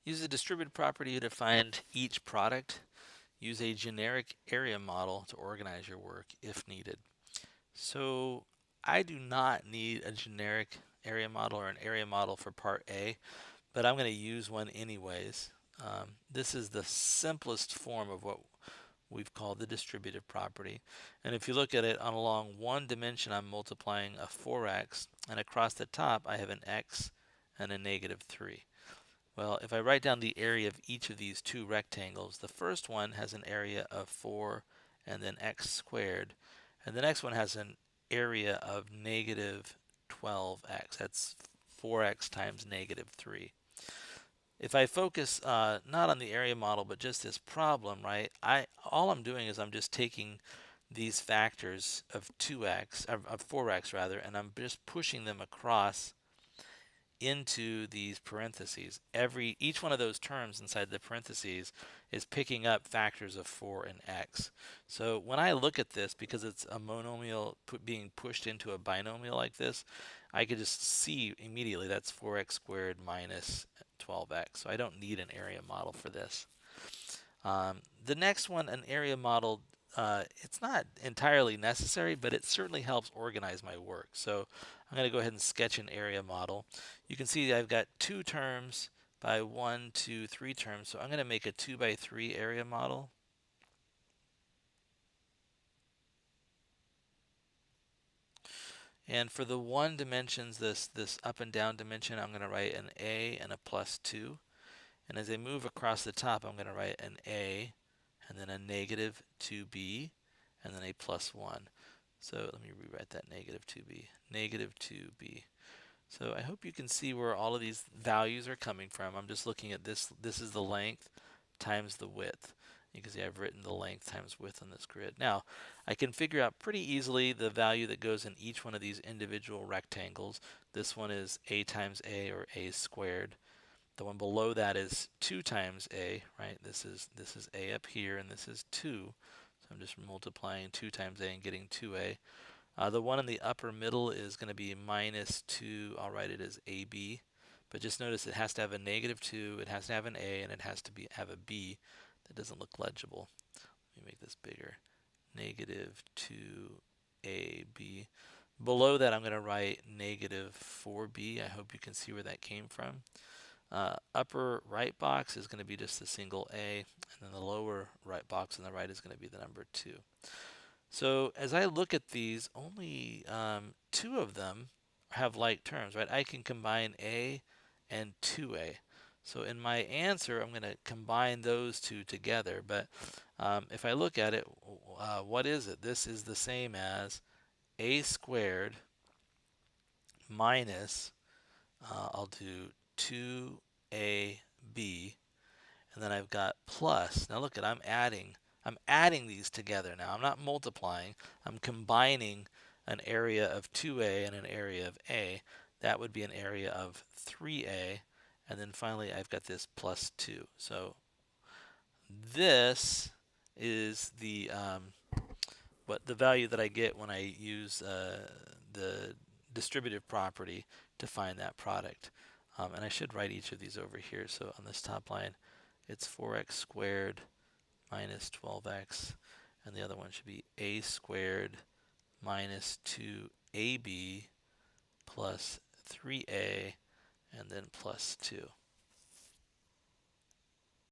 Use the distributed property to find each product. Use a generic area model to organize your work if needed. So I do not need a generic area model or an area model for part A, but I'm going to use one anyways. This is the simplest form of what we've called the distributive property. And if you look at it on along one dimension, I'm multiplying a 4x, and across the top I have an x and a -3. Well, if I write down the area of each of these two rectangles, the first one has an area of 4 and then x squared, and the next one has an area of -12x. That's 4x times -3. If I focus not on the area model but just this problem, right? All I'm doing is I'm just taking these factors of 2x of 4x rather, and I'm just pushing them across into these parentheses. Each one of those terms inside the parentheses is picking up factors of 4 and x. So when I look at this, because it's a monomial being pushed into a binomial like this, I could just see immediately that's 4x squared minus 12x. So I don't need an area model for this. The next one, an area model, it's not entirely necessary, but it certainly helps organize my work. So I'm going to go ahead and sketch an area model. You can see I've got 2 terms by 1, 2, 3 terms. So I'm going to make a 2 by 3 area model. And for the 1 dimensions, this up and down dimension, I'm going to write an A and a +2. And as I move across the top, I'm going to write an A and then a -2b and then a +1. So let me rewrite that -2b, -2b. So I hope you can see where all of these values are coming from. I'm just looking at this. This is the length times the width. You can see I've written the length times width on this grid. Now, I can figure out pretty easily the value that goes in each one of these individual rectangles. This one is a times a, or a squared. The one below that is 2 times a, right? This is a up here, and this is 2. So I'm just multiplying 2 times a and getting 2a. The one in the upper middle is going to be -2. I'll write it as AB. But just notice it has to have a -2, it has to have an A, and it has to have a B. That doesn't look legible. Let me make this bigger. -2AB. Below that, I'm going to write -4B. I hope you can see where that came from. Upper right box is going to be just a single A, and then the lower right box on the right is going to be the number 2. So as I look at these, only 2 of them have like terms, right? I can combine A and 2A. So in my answer, I'm going to combine those 2 together. But if I look at it, what is it? This is the same as A squared minus, I'll do 2AB, and then I've got plus. Now look at, I'm adding these together now. I'm not multiplying. I'm combining an area of 2A and an area of A. That would be an area of 3A. And then finally, I've got this plus 2. So this is the value that I get when I use the distributive property to find that product. And I should write each of these over here. So on this top line, it's 4x squared minus 12x, and the other one should be a squared minus 2ab plus 3a, and then plus 2.